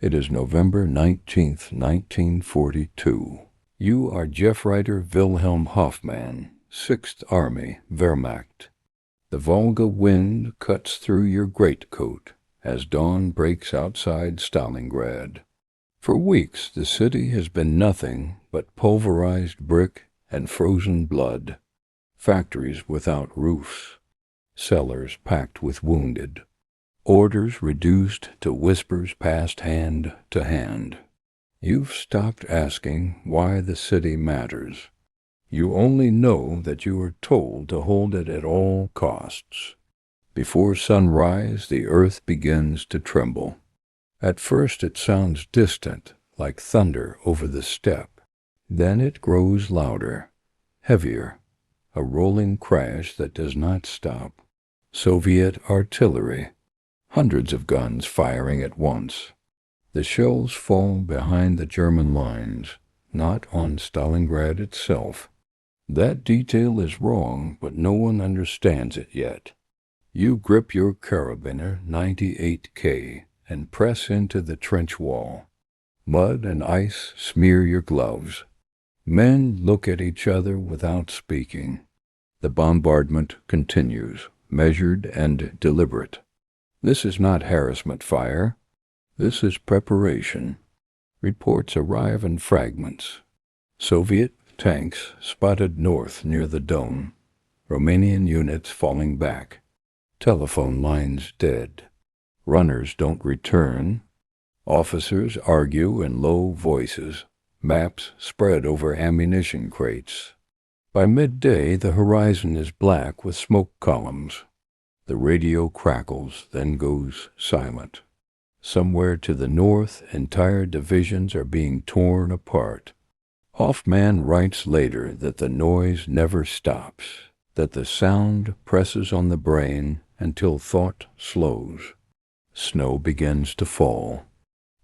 It is November 19th, 1942. You are Jeffreiter Wilhelm Hoffmann, 6th Army, Wehrmacht. The Volga wind cuts through your greatcoat as dawn breaks outside Stalingrad. For weeks the city has been nothing but pulverized brick and frozen blood, factories without roofs, cellars packed with wounded, orders reduced to whispers passed hand to hand. You've stopped asking why the city matters. You only know that you are told to hold it at all costs. Before sunrise, the earth begins to tremble. At first it sounds distant, like thunder over the steppe. Then it grows louder, heavier, a rolling crash that does not stop. Soviet artillery, hundreds of guns firing at once. The shells fall behind the German lines, not on Stalingrad itself. That detail is wrong, but no one understands it yet. You grip your carabiner 98K and press into the trench wall. Mud and ice smear your gloves. Men look at each other without speaking. The bombardment continues, measured and deliberate. This is not harassment fire. This is preparation. Reports arrive in fragments. Soviet tanks spotted north near the Don. Romanian units falling back. Telephone lines dead. Runners don't return. Officers argue in low voices. Maps spread over ammunition crates. By midday, the horizon is black with smoke columns. The radio crackles, then goes silent. Somewhere to the north, entire divisions are being torn apart. Hoffmann writes later that the noise never stops, that the sound presses on the brain until thought slows. Snow begins to fall.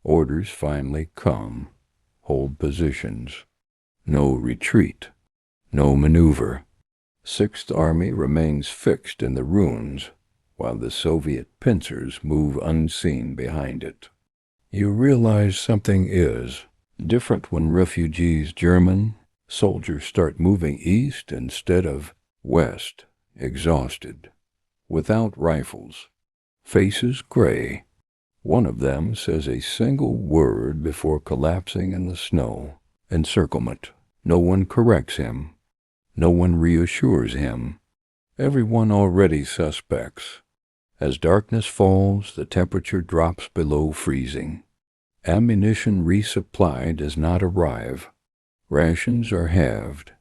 Orders finally come. Hold positions. No retreat. No maneuver. 6th Army remains fixed in the ruins, while the Soviet pincers move unseen behind it. You realize something is different when refugees German soldiers start moving east instead of west, exhausted, without rifles, faces gray. One of them says a single word before collapsing in the snow. Encirclement. No one corrects him. No one reassures him. Everyone already suspects. As darkness falls, the temperature drops below freezing. Ammunition resupply does not arrive. Rations are halved.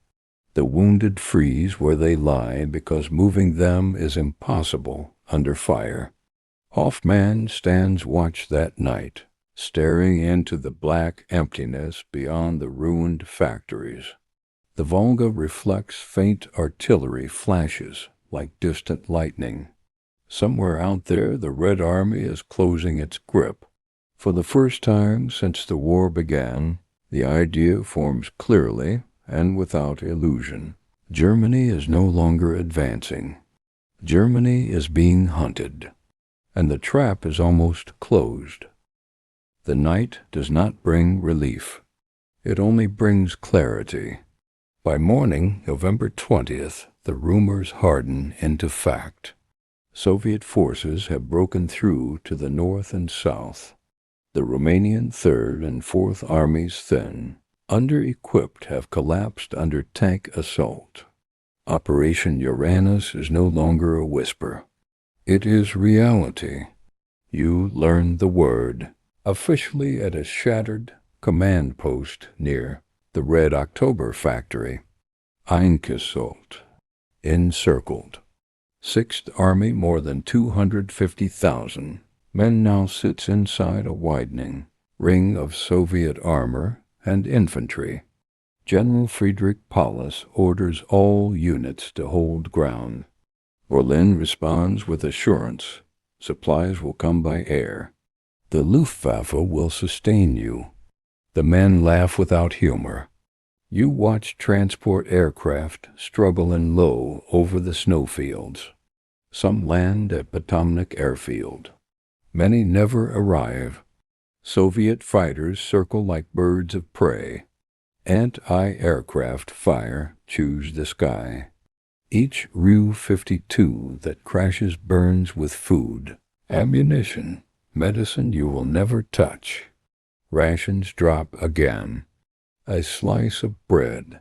The wounded freeze where they lie because moving them is impossible under fire. Hoffmann stands watch that night, staring into the black emptiness beyond the ruined factories. The Volga reflects faint artillery flashes like distant lightning. Somewhere out there, the Red Army is closing its grip. For the first time since the war began, the idea forms clearly and without illusion. Germany is no longer advancing. Germany is being hunted, and the trap is almost closed. The night does not bring relief. It only brings clarity. By morning, November 20th, the rumors harden into fact. Soviet forces have broken through to the north and south. The Romanian 3rd and 4th Armies thin, under-equipped, have collapsed under tank assault. Operation Uranus is no longer a whisper. It is reality. You learn the word, officially at a shattered command post near the Red October factory. Eingesollt, encircled. 6th Army, more than 250,000. Men now sits inside a widening ring of Soviet armor and infantry. General Friedrich Paulus orders all units to hold ground. Berlin responds with assurance. Supplies will come by air. The Luftwaffe will sustain you. The men laugh without humor. You watch transport aircraft struggling low over the snowfields. Some land at Potomnik Airfield. Many never arrive. Soviet fighters circle like birds of prey. Anti-aircraft fire chews the sky. Each Ru-52 that crashes burns with food, ammunition, medicine you will never touch. Rations drop again. A slice of bread.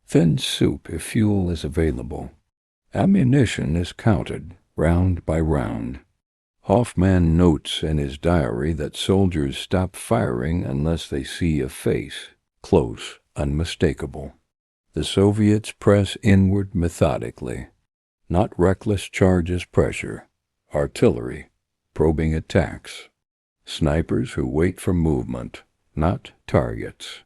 Thin soup if fuel is available. Ammunition is counted, round by round. Hoffman notes in his diary that soldiers stop firing unless they see a face, close, unmistakable. The Soviets press inward methodically. Not reckless charges pressure. Artillery, probing attacks. Snipers who wait for movement, not targets.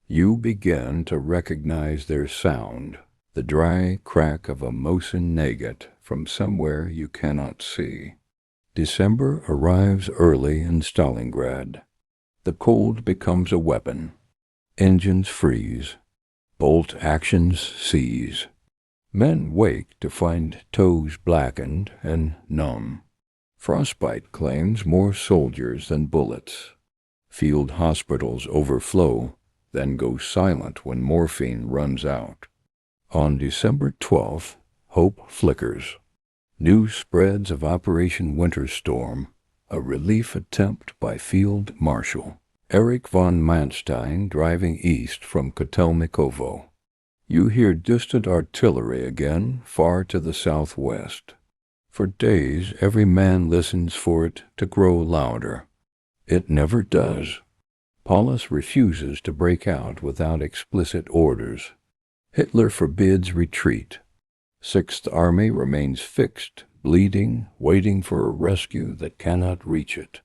You begin to recognize their sound, the dry crack of a Mosin Nagant from somewhere you cannot see. December arrives early in Stalingrad. The cold becomes a weapon. Engines freeze. Bolt actions cease. Men wake to find toes blackened and numb. Frostbite claims more soldiers than bullets. Field hospitals overflow, then go silent when morphine runs out. On December 12th, hope flickers. News spreads of Operation Winter Storm, a relief attempt by Field Marshal Erich von Manstein driving east from Kotelnikovo. You hear distant artillery again, far to the southwest. For days, every man listens for it to grow louder. It never does. Paulus refuses to break out without explicit orders. Hitler forbids retreat. Sixth Army remains fixed, bleeding, waiting for a rescue that cannot reach it.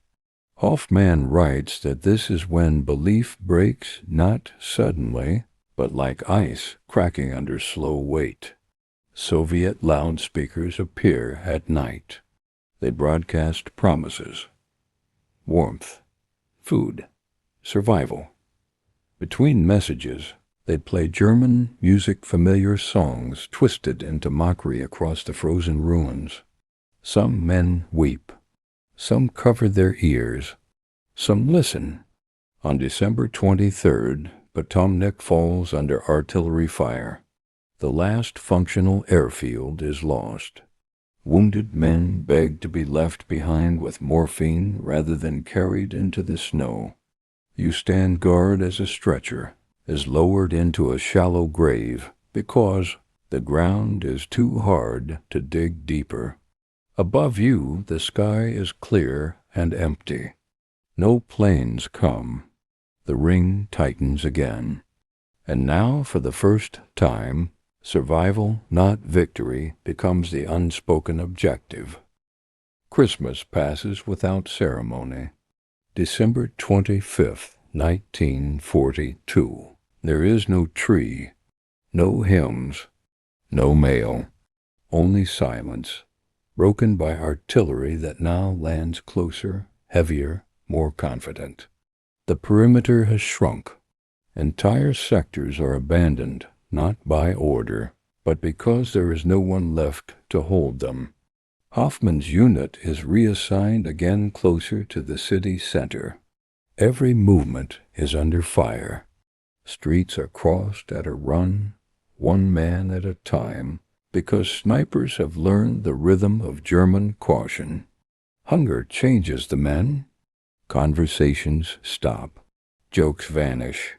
Hoffman writes that this is when belief breaks not suddenly, but like ice cracking under slow weight. Soviet loudspeakers appear at night. They broadcast promises. Warmth, food, survival. Between messages, they'd play German music-familiar songs twisted into mockery across the frozen ruins. Some men weep. Some cover their ears. Some listen. On December 23rd, Potomnik falls under artillery fire. The last functional airfield is lost. Wounded men beg to be left behind with morphine rather than carried into the snow. You stand guard as a stretcher is lowered into a shallow grave because the ground is too hard to dig deeper. Above you, the sky is clear and empty. No planes come. The ring tightens again. And now, for the first time, survival, not victory, becomes the unspoken objective. Christmas passes without ceremony. December 25th, 1942. There is no tree, no hymns, no mail, only silence, broken by artillery that now lands closer, heavier, more confident. The perimeter has shrunk. Entire sectors are abandoned, not by order, but because there is no one left to hold them. Hoffman's unit is reassigned again closer to the city center. Every movement is under fire. Streets are crossed at a run, one man at a time, because snipers have learned the rhythm of German caution. Hunger changes the men. Conversations stop. Jokes vanish.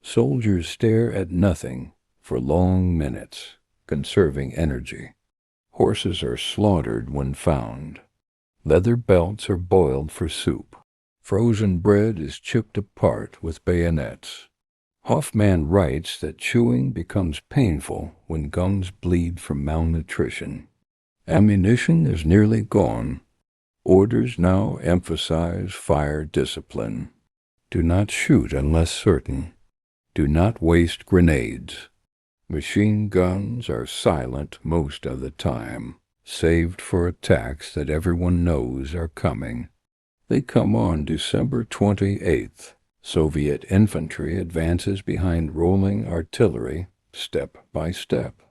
Soldiers stare at nothing for long minutes, conserving energy. Horses are slaughtered when found. Leather belts are boiled for soup. Frozen bread is chipped apart with bayonets. Hoffman writes that chewing becomes painful when gums bleed from malnutrition. Ammunition is nearly gone. Orders now emphasize fire discipline. Do not shoot unless certain. Do not waste grenades. Machine guns are silent most of the time, saved for attacks that everyone knows are coming. They come on December 28th. Soviet infantry advances behind rolling artillery, step by step.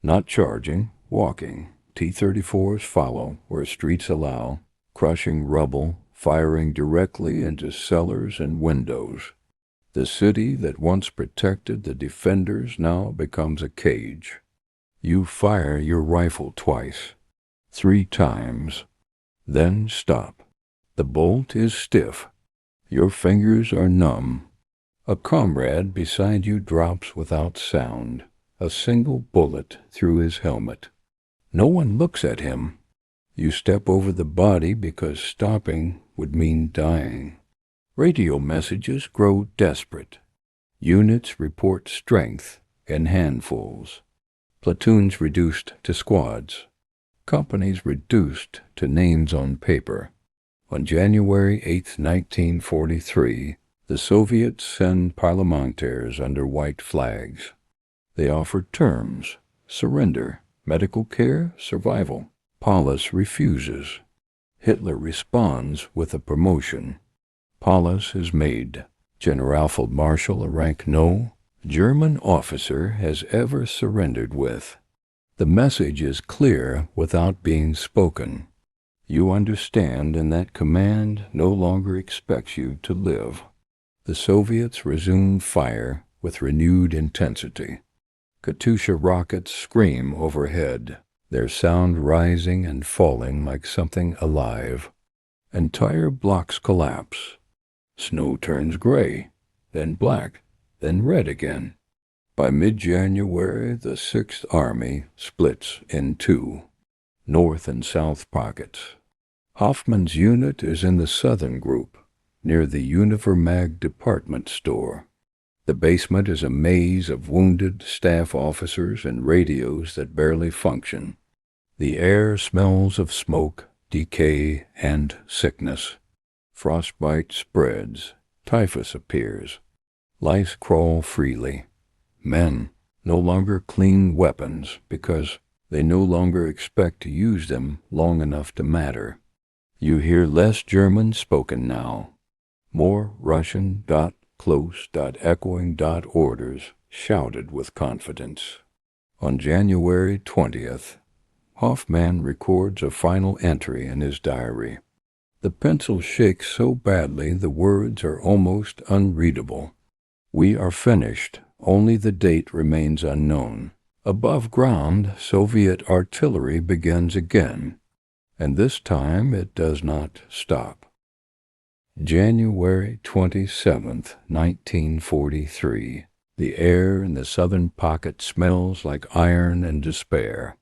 Not charging, walking. T-34s follow where streets allow, crushing rubble, firing directly into cellars and windows. The city that once protected the defenders now becomes a cage. You fire your rifle twice, 3 times, then stop. The bolt is stiff. Your fingers are numb. A comrade beside you drops without sound, a single bullet through his helmet. No one looks at him. You step over the body because stopping would mean dying. Radio messages grow desperate. Units report strength in handfuls. Platoons reduced to squads. Companies reduced to names on paper. On January 8, 1943, the Soviets send parlementaires under white flags. They offer terms: surrender, medical care, survival. Paulus refuses. Hitler responds with a promotion. Paulus is made Generalfeldmarschall, a rank no German officer has ever surrendered with. The message is clear without being spoken. You understand, and that command no longer expects you to live. The Soviets resume fire with renewed intensity. Katyusha rockets scream overhead, their sound rising and falling like something alive. Entire blocks collapse. Snow turns gray, then black, then red again. By mid-January, the 6th Army splits in 2, north and south pockets. Hoffman's unit is in the southern group, near the Univermag department store. The basement is a maze of wounded staff officers and radios that barely function. The air smells of smoke, decay, and sickness. Frostbite spreads. Typhus appears. Lice crawl freely. Men no longer clean weapons because they no longer expect to use them long enough to matter. You hear less German spoken now. More Russian close echoing orders shouted with confidence. On January 20th, Hoffman records a final entry in his diary. The pencil shakes so badly the words are almost unreadable. We are finished. Only the date remains unknown. Above ground, Soviet artillery begins again, and this time it does not stop. January 27th, 1943. The air in the southern pocket smells like iron and despair.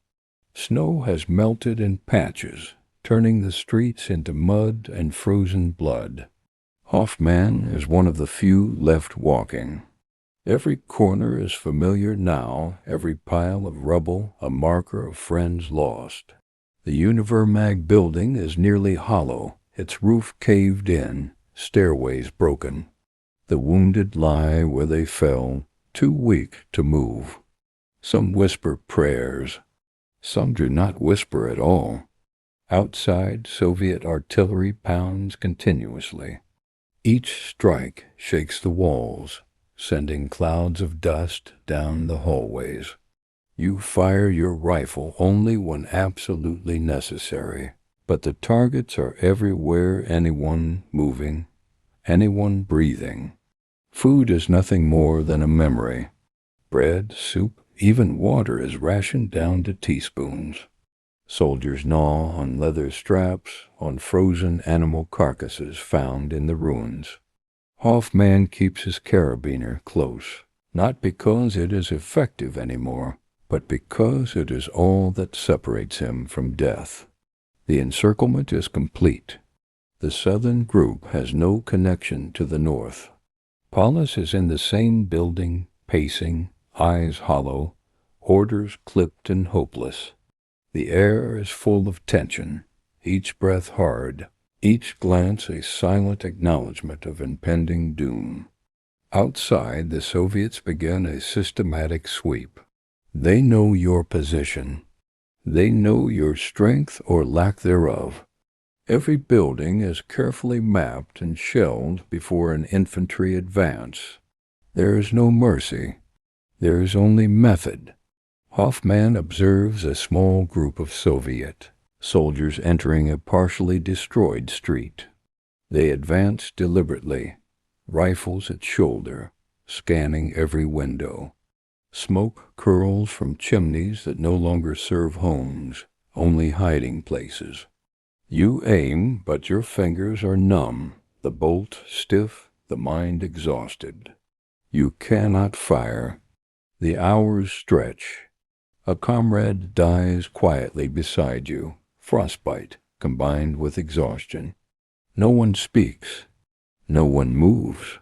Snow has melted in patches, turning the streets into mud and frozen blood. Hoffman is one of the few left walking. Every corner is familiar now, every pile of rubble a marker of friends lost. The Univermag building is nearly hollow, its roof caved in, stairways broken. The wounded lie where they fell, too weak to move. Some whisper prayers. Some do not whisper at all. Outside, Soviet artillery pounds continuously. Each strike shakes the walls, sending clouds of dust down the hallways. You fire your rifle only when absolutely necessary, but the targets are everywhere. Anyone moving, anyone breathing. Food is nothing more than a memory. Bread, soup, even water is rationed down to teaspoons. Soldiers gnaw on leather straps, on frozen animal carcasses found in the ruins. Hoffman keeps his carabiner close, not because it is effective anymore, but because it is all that separates him from death. The encirclement is complete. The southern group has no connection to the north. Paulus is in the same building, pacing, eyes hollow, orders clipped and hopeless. The air is full of tension, each breath hard, each glance a silent acknowledgement of impending doom. Outside, the Soviets begin a systematic sweep. They know your position. They know your strength or lack thereof. Every building is carefully mapped and shelled before an infantry advance. There is no mercy. There is only method. Hoffman observes a small group of Soviet soldiers entering a partially destroyed street. They advance deliberately, rifles at shoulder, scanning every window. Smoke curls from chimneys that no longer serve homes, only hiding places. You aim, but your fingers are numb, the bolt stiff, the mind exhausted. You cannot fire. The hours stretch. A comrade dies quietly beside you, frostbite combined with exhaustion. No one speaks. No one moves.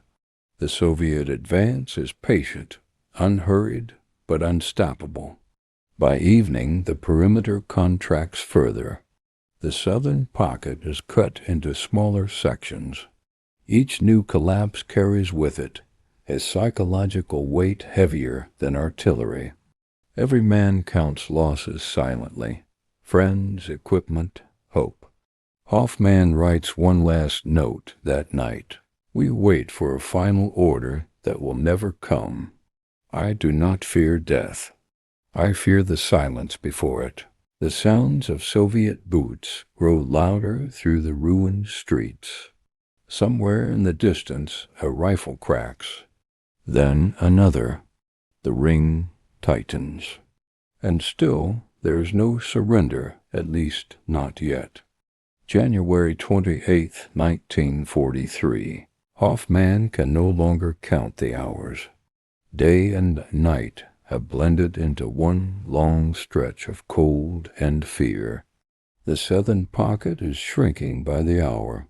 The Soviet advance is patient, unhurried, but unstoppable. By evening, the perimeter contracts further. The southern pocket is cut into smaller sections. Each new collapse carries with it a psychological weight heavier than artillery. Every man counts losses silently: friends, equipment, hope. Hoffman writes one last note that night. We wait for a final order that will never come. I do not fear death. I fear the silence before it. The sounds of Soviet boots grow louder through the ruined streets. Somewhere in the distance, a rifle cracks. Then another. The ring tightens. And still, there is no surrender, at least not yet. January 28, 1943. Hoffman can no longer count the hours. Day and night have blended into one long stretch of cold and fear. The southern pocket is shrinking by the hour.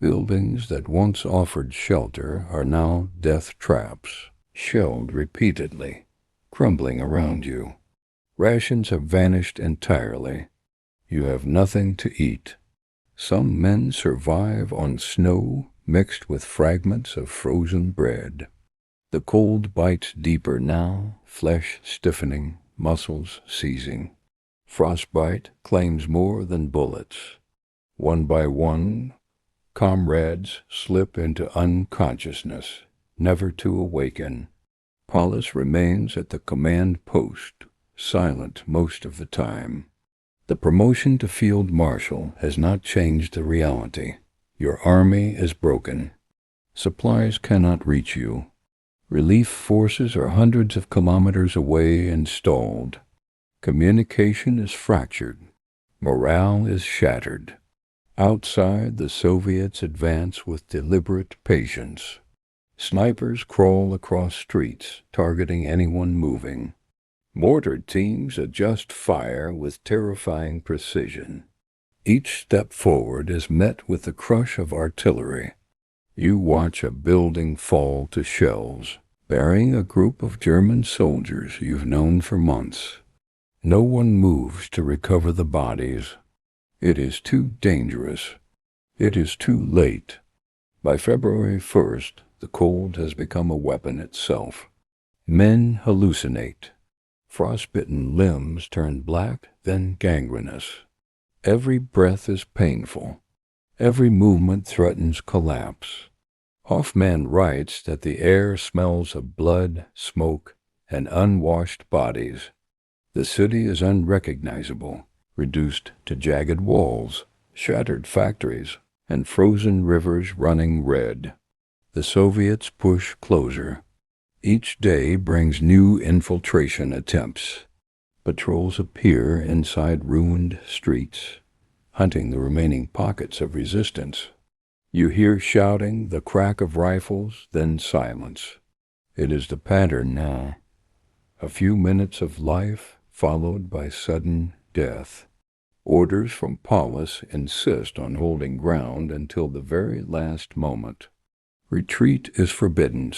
Buildings that once offered shelter are now death traps, shelled repeatedly, crumbling around you. Rations have vanished entirely. You have nothing to eat. Some men survive on snow mixed with fragments of frozen bread. The cold bites deeper now, flesh stiffening, muscles seizing. Frostbite claims more than bullets. One by one, comrades slip into unconsciousness, never to awaken. Paulus remains at the command post, silent most of the time. The promotion to field marshal has not changed the reality. Your army is broken. Supplies cannot reach you. Relief forces are hundreds of kilometers away and stalled. Communication is fractured. Morale is shattered. Outside, the Soviets advance with deliberate patience. Snipers crawl across streets, targeting anyone moving. Mortar teams adjust fire with terrifying precision. Each step forward is met with the crush of artillery. You watch a building fall to shells, burying a group of German soldiers you've known for months. No one moves to recover the bodies. It is too dangerous. It is too late. By February 1st, the cold has become a weapon itself. Men hallucinate. Frostbitten limbs turn black, then gangrenous. Every breath is painful. Every movement threatens collapse. Hoffman writes that the air smells of blood, smoke, and unwashed bodies. The city is unrecognizable, reduced to jagged walls, shattered factories, and frozen rivers running red. The Soviets push closer. Each day brings new infiltration attempts. Patrols appear inside ruined streets, hunting the remaining pockets of resistance. You hear shouting, the crack of rifles, then silence. It is the pattern now. A few minutes of life followed by sudden death. Orders from Paulus insist on holding ground until the very last moment. Retreat is forbidden.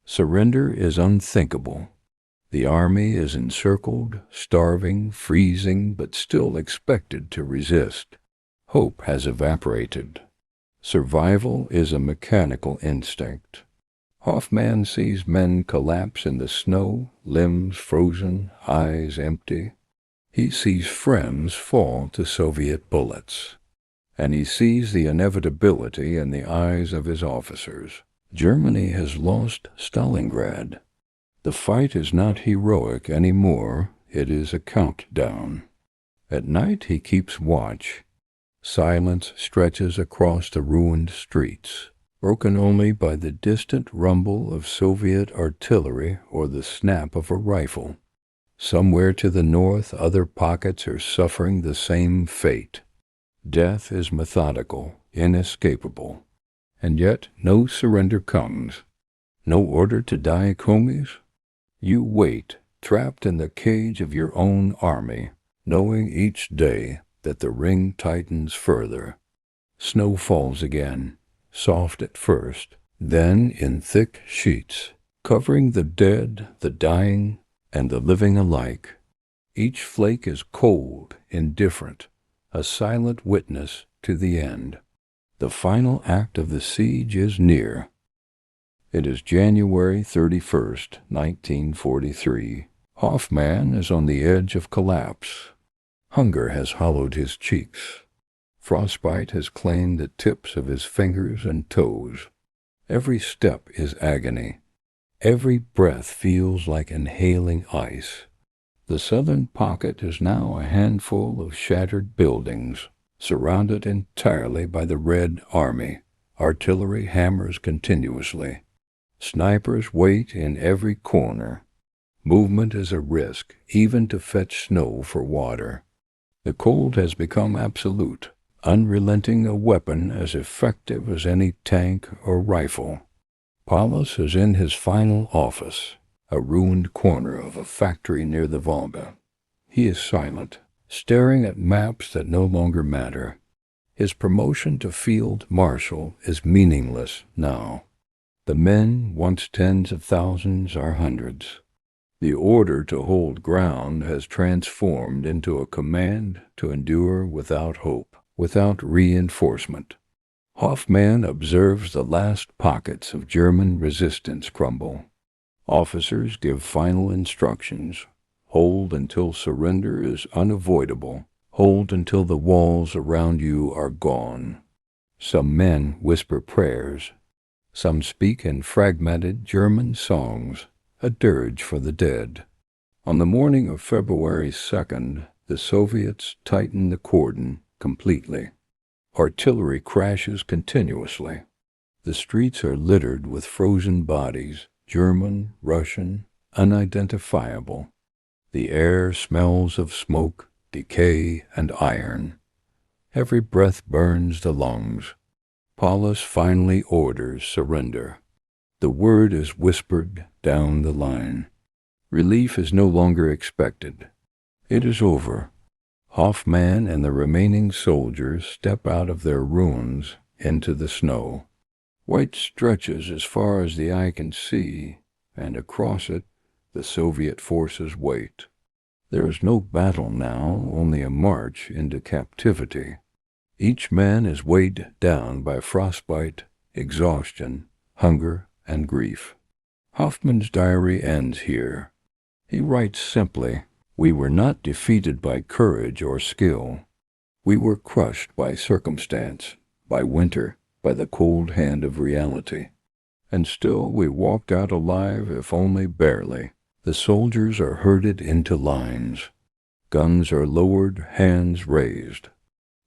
Surrender is unthinkable. The army is encircled, starving, freezing, but still expected to resist. Hope has evaporated. Survival is a mechanical instinct. Hoffman sees men collapse in the snow, limbs frozen, eyes empty. He sees friends fall to Soviet bullets. And he sees the inevitability in the eyes of his officers. Germany has lost Stalingrad. The fight is not heroic anymore. It is a countdown. At night he keeps watch. Silence stretches across the ruined streets, broken only by the distant rumble of Soviet artillery or the snap of a rifle. Somewhere to the north, other pockets are suffering the same fate. Death is methodical, inescapable, and yet no surrender comes. No order to die, homies? You wait, trapped in the cage of your own army, knowing each day that the ring tightens further. Snow falls again, soft at first, then in thick sheets, covering the dead, the dying, and the living alike. Each flake is cold, indifferent, a silent witness to the end. The final act of the siege is near. It is January 31st, 1943. Hoffman is on the edge of collapse. Hunger has hollowed his cheeks. Frostbite has claimed the tips of his fingers and toes. Every step is agony. Every breath feels like inhaling ice. The southern pocket is now a handful of shattered buildings, surrounded entirely by the Red Army. Artillery hammers continuously. Snipers wait in every corner. Movement is a risk, even to fetch snow for water. The cold has become absolute, unrelenting, a weapon as effective as any tank or rifle. Paulus is in his final office, a ruined corner of a factory near the Volga. He is silent, staring at maps that no longer matter. His promotion to field marshal is meaningless now. The men, once tens of thousands, are hundreds. The order to hold ground has transformed into a command to endure without hope, without reinforcement. Hoffman observes the last pockets of German resistance crumble. Officers give final instructions. Hold until surrender is unavoidable. Hold until the walls around you are gone. Some men whisper prayers. Some speak in fragmented German songs, a dirge for the dead. On the morning of February 2nd, the Soviets tighten the cordon completely. Artillery crashes continuously. The streets are littered with frozen bodies, German, Russian, unidentifiable. The air smells of smoke, decay, and iron. Every breath burns the lungs. Paulus finally orders surrender. The word is whispered down the line. Relief is no longer expected. It is over. Hoffman and the remaining soldiers step out of their ruins into the snow. White stretches as far as the eye can see, and across it the Soviet forces wait. There is no battle now, only a march into captivity. Each man is weighed down by frostbite, exhaustion, hunger, and grief. Hoffman's diary ends here. He writes simply, "We were not defeated by courage or skill. We were crushed by circumstance, by winter, by the cold hand of reality. And still we walked out alive, if only barely. The soldiers are herded into lines. Guns are lowered, hands raised.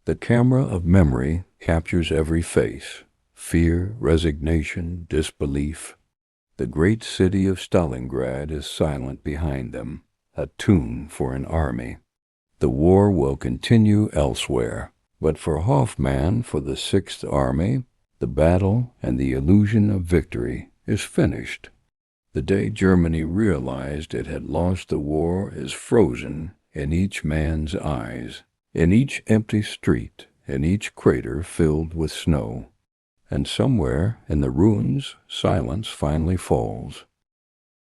The camera of memory captures every face, fear, resignation, disbelief. The great city of Stalingrad is silent behind them, a tomb for an army. The war will continue elsewhere, but for Hoffman, for the Sixth Army, the battle and the illusion of victory is finished. The day Germany realized it had lost the war is frozen in each man's eyes, in each empty street, in each crater filled with snow. And somewhere in the ruins, silence finally falls.